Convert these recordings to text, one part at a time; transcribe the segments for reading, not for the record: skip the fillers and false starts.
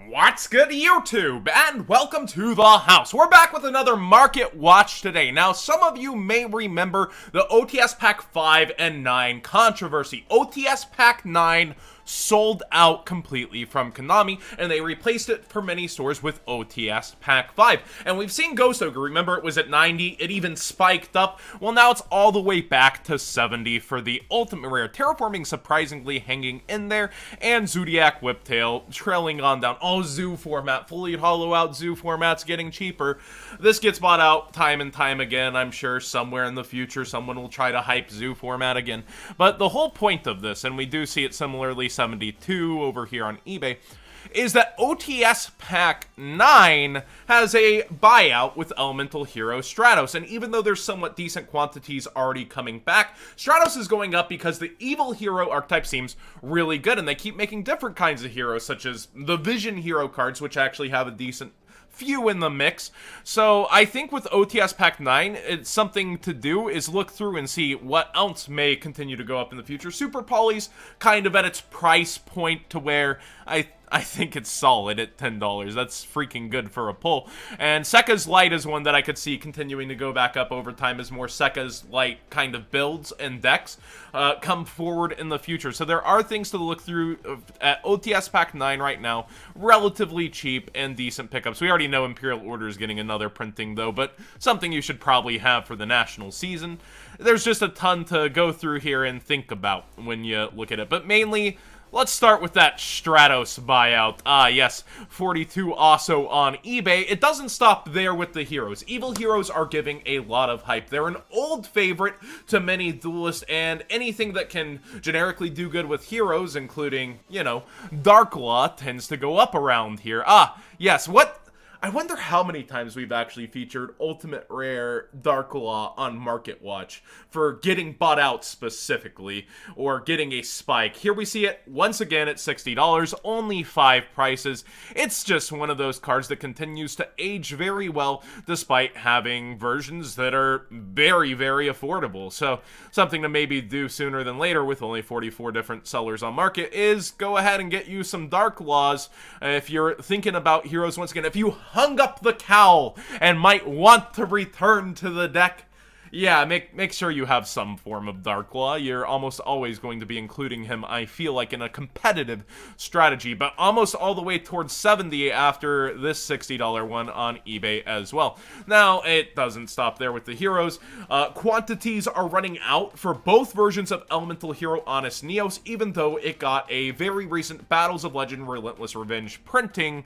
What's good, YouTube? And welcome to the house. We're back with another Market Watch today. Now, some of you may remember the OTS Pack 5 and 9 controversy. OTS Pack 9 sold out completely from Konami, and they replaced it for many stores with OTS Pack 5. And we've seen Ghost Ogre. Remember, it was at 90. It even spiked up. Well, now it's all the way back to 70 for the Ultimate Rare. Terraforming surprisingly hanging in there, and Zodiac Whiptail trailing on down. Oh, Zoo format. Fully hollow out Zoo format's getting cheaper. This gets bought out time and time again. I'm sure somewhere in the future someone will try to hype Zoo format again. But the whole point of this, and we do see it similarly 72 over here on eBay, is that OTS Pack 9 has a buyout with Elemental Hero Stratos, and even though there's somewhat decent quantities already coming back, Stratos is going up because the Evil Hero archetype seems really good, and they keep making different kinds of heroes, such as the Vision Hero cards, which actually have a decent few in the mix. So I think with OTS Pack 9, it's something to do is look through and see what else may continue to go up in the future. Super Poly's kind of at its price point to where I think it's solid at $10. That's freaking good for a pull. And Sekka's Light is one that I could see continuing to go back up over time as more Sekka's Light kind of builds and decks come forward in the future. So there are things to look through at OTS Pack 9 right now. Relatively cheap and decent pickups. We already know Imperial Order is getting another printing though, but something you should probably have for the national season. There's just a ton to go through here and think about when you look at it. But mainly, let's start with that Stratos buyout. Yes, 42 also on eBay. It doesn't stop there with the heroes. Evil heroes are giving a lot of hype. They're an old favorite to many duelists, and anything that can generically do good with heroes, including, you know, Darklaw, tends to go up around here. Yes, I wonder how many times we've actually featured Ultimate Rare Darklaw on Market Watch for getting bought out specifically, or getting a spike. Here we see it once again at $60, only 5 prices. It's just one of those cards that continues to age very well, despite having versions that are very, very affordable. So something to maybe do sooner than later with only 44 different sellers on market is go ahead and get you some Darklaws if you're thinking about heroes once again. If you hung up the cowl and might want to return to the deck, yeah, make sure you have some form of Darklaw. You're almost always going to be including him, I feel like, in a competitive strategy, but almost all the way towards 70 after this $60 one on eBay as well. Now, it doesn't stop there with the heroes. Quantities are running out for both versions of Elemental Hero Honest Neos, even though it got a very recent Battles of Legend Relentless Revenge printing,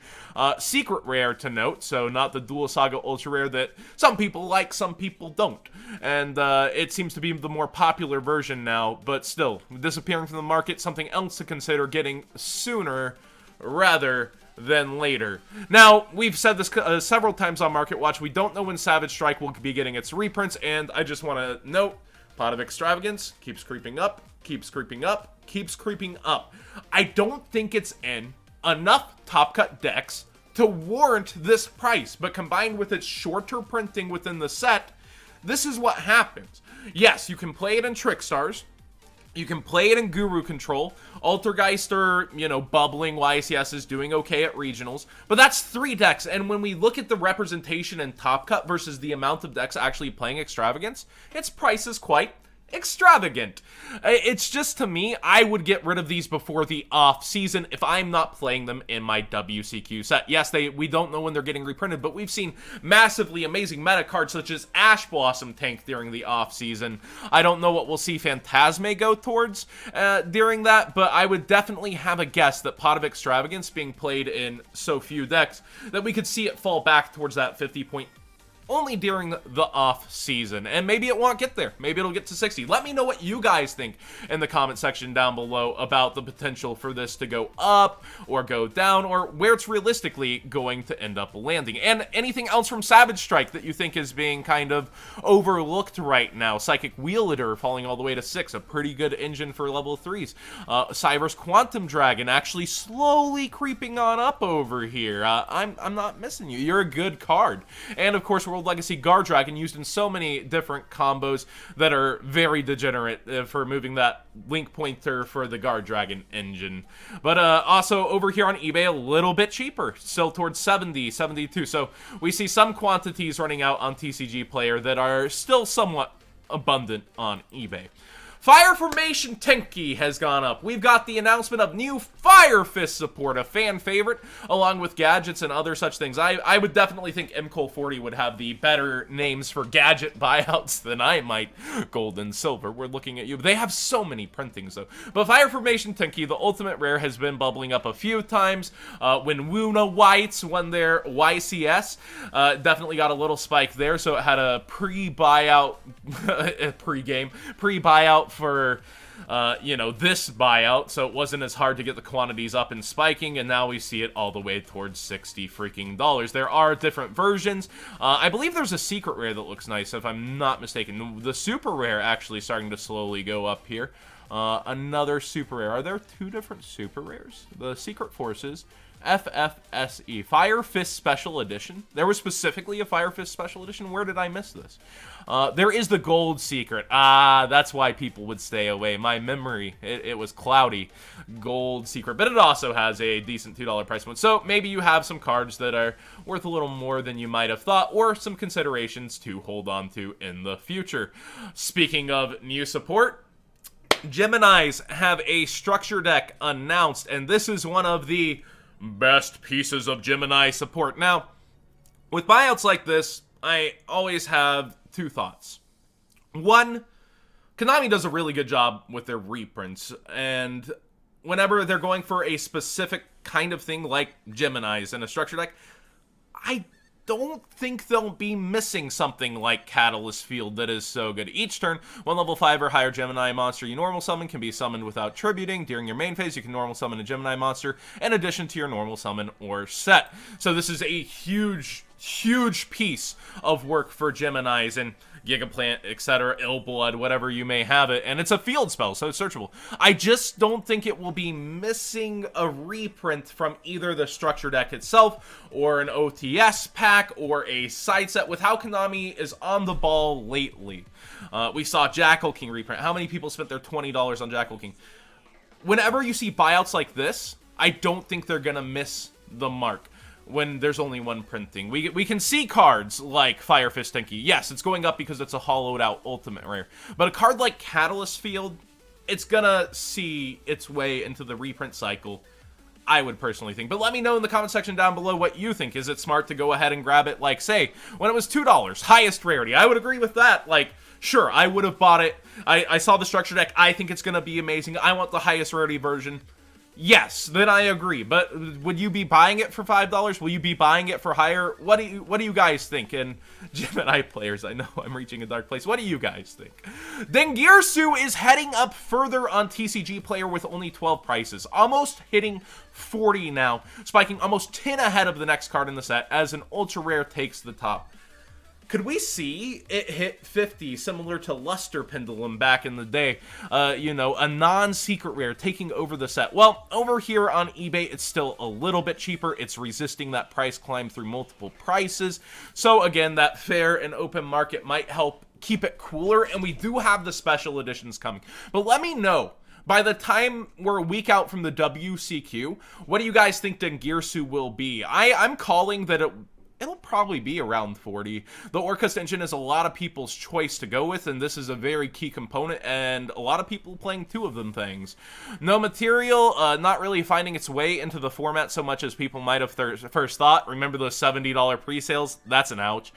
secret rare to note, so not the Duel Saga Ultra Rare that some people like, some people don't. And it seems to be the more popular version now, but still, disappearing from the market, something else to consider getting sooner rather than later. Now, we've said this several times on Market Watch, we don't know when Savage Strike will be getting its reprints, and I just want to note, Pot of Extravagance keeps creeping up, keeps creeping up, keeps creeping up. I don't think it's in enough Top Cut decks to warrant this price, but combined with its shorter printing within the set, this is what happens. Yes, you can play it in Trickstars. You can play it in Guru Control. Altergeist or, you know, Bubbling YCS is doing okay at regionals. But that's 3 decks. And when we look at the representation in Top Cut versus the amount of decks actually playing Extravagance, its price is quite extravagant. It's just, to me, I would get rid of these before the off season if I'm not playing them in my WCQ set. Yes, we don't know when they're getting reprinted, but we've seen massively amazing meta cards such as Ash Blossom tank during the off season. I don't know what we'll see Phantasme go towards during that, but I would definitely have a guess that Pot of Extravagance being played in so few decks that we could see it fall back towards that 50 point only during the off season, and maybe it won't get there. Maybe it'll get to 60. Let me know what you guys think in the comment section down below about the potential for this to go up or go down, or where it's realistically going to end up landing. And anything else from Savage Strike that you think is being kind of overlooked right now. Psychic Wielder falling all the way to 6, a pretty good engine for level 3s. Cyber's Quantum Dragon actually slowly creeping on up over here. I'm not missing you. You're a good card. And of course, we're World Legacy Guard Dragon used in so many different combos that are very degenerate for moving that link pointer for the Guard Dragon engine. But also over here on eBay, a little bit cheaper, still towards 70, 72. So we see some quantities running out on TCG Player that are still somewhat abundant on eBay. Fire Formation Tenki has gone up. We've got the announcement of new Fire Fist support, a fan favorite, along with gadgets and other such things. I would definitely think MCole40 would have the better names for gadget buyouts than I might. Gold and silver, we're looking at you. They have so many printings, though. But Fire Formation Tenki, the ultimate rare, has been bubbling up a few times. When Wuna Whites won their YCS, definitely got a little spike there, so it had a pre-buyout, pre-buyout for this buyout, so it wasn't as hard to get the quantities up and spiking, and now we see it all the way towards $60 freaking dollars. There are different versions. I believe there's a secret rare that looks nice, if I'm not mistaken. The super rare actually starting to slowly go up here. Another super rare. Are there two different super rares? The Secret Forces FFSE Fire Fist Special Edition. There was specifically a Fire Fist Special Edition. Where did I miss this? There is the Gold Secret. That's why people would stay away. My memory, it was cloudy. Gold Secret. But it also has a decent $2 price point. So maybe you have some cards that are worth a little more than you might have thought, or some considerations to hold on to in the future. Speaking of new support, Geminis have a structure deck announced, and this is one of the best pieces of Gemini support. Now, with buyouts like this, I always have two thoughts. One, Konami does a really good job with their reprints, and whenever they're going for a specific kind of thing like Geminis in a structure deck, I don't think they'll be missing something like Catalyst Field that is so good. Each turn, one level 5 or higher Gemini monster you normal summon can be summoned without tributing. During your main phase, you can normal summon a Gemini monster in addition to your normal summon or set. So this is a huge piece of work for Geminis and Gigaplant, etc., Illblood, whatever you may have it, and it's a field spell, so it's searchable. I just don't think it will be missing a reprint from either the structure deck itself, or an OTS pack, or a side set, with how Konami is on the ball lately. We saw Jackal King reprint. How many people spent their $20 on Jackal King? Whenever you see buyouts like this, I don't think they're gonna miss the mark when there's only one printing. We can see cards like Fire Fist Tenki. Yes, it's going up because it's a hollowed out ultimate rare. But a card like Catalyst Field, it's gonna see its way into the reprint cycle, I would personally think. But let me know in the comment section down below what you think. Is it smart to go ahead and grab it, like, say, when it was $2, highest rarity? I would agree with that. Like, sure, I would have bought it. I saw the structure deck. I think it's gonna be amazing. I want the highest rarity version. Yes, then I agree. But would you be buying it for $5? Will you be buying it for higher? What do you guys think? And Gemini players, I know I'm reaching a dark place. What do you guys think? Dengirsu is heading up further on TCG Player with only 12 prices, almost hitting 40 now, spiking almost 10 ahead of the next card in the set as an ultra rare takes the top. Could we see it hit 50, similar to Luster Pendulum back in the day? A non-secret rare taking over the set. Well, over here on eBay, it's still a little bit cheaper. It's resisting that price climb through multiple prices. So again, that fair and open market might help keep it cooler, and we do have the special editions coming. But let me know, by the time we're a week out from the WCQ, what do you guys think Dengirsu will be? I'm calling that it'll probably be around 40. The Orcust engine is a lot of people's choice to go with, and this is a very key component, and a lot of people playing two of them things. No material, not really finding its way into the format so much as people might have first thought. Remember those $70 pre-sales? That's an ouch.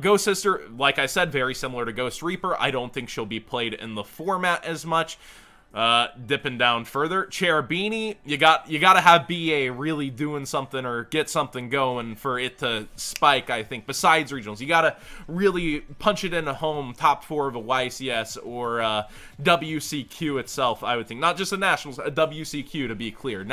Ghost Sister, like I said, very similar to Ghost Reaper. I don't think she'll be played in the format as much. Dipping down further, Cherubini, you gotta have BA really doing something or get something going for it to spike, I think. Besides regionals, you gotta really punch it in a home top 4 of a YCS or WCQ itself, I would think. Not just a Nationals, a WCQ, to be clear.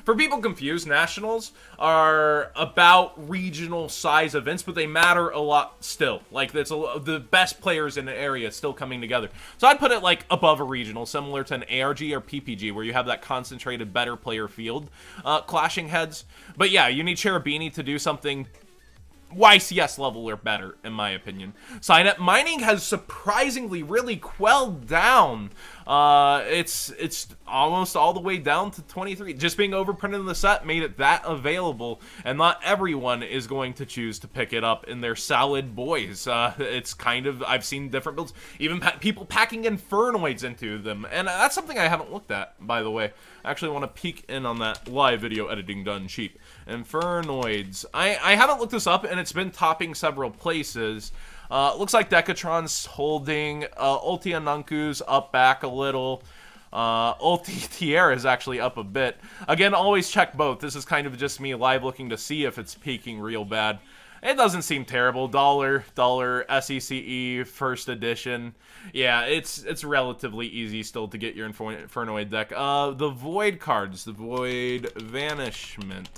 For people confused, Nationals are about regional size events, but they matter a lot still. Like, the best players in an area still coming together. So I'd put it like above a regional, similar to an ARG or PPG, where you have that concentrated better player field clashing heads. But yeah, you need Cherubini to do something YCS level or better, in my opinion. Signet mining has surprisingly really quelled down. It's almost all the way down to 23. Just being overprinted in the set made it that available, and not everyone is going to choose to pick it up in their salad boys. It's kind of, I've seen different builds, even people packing Infernoids into them, and that's something I haven't looked at, by the way. I actually want to peek in on that live video editing done cheap. Infernoids. I haven't looked this up, and it's been topping several places. Looks like Decatron's holding. Ulti and Nanku's up back a little. Ulti Tierra is actually up a bit. Again, always check both. This is kind of just me live looking to see if it's peaking real bad. It doesn't seem terrible. Dollar SECE first edition. Yeah, it's relatively easy still to get your Infernoid deck. The Void cards, the Void Vanishment.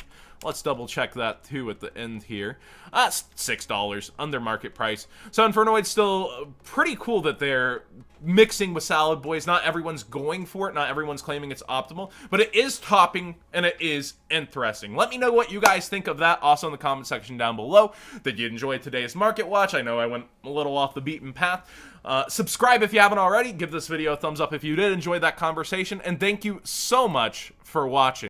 Let's double check that too at the end here. $6 under market price. So Infernoid's still pretty cool that they're mixing with Salad Boys. Not everyone's going for it. Not everyone's claiming it's optimal. But it is topping, and it is interesting. Let me know what you guys think of that also in the comment section down below. Did you enjoy today's Market Watch? I know I went a little off the beaten path. Subscribe if you haven't already. Give this video a thumbs up if you did enjoy that conversation. And thank you so much for watching.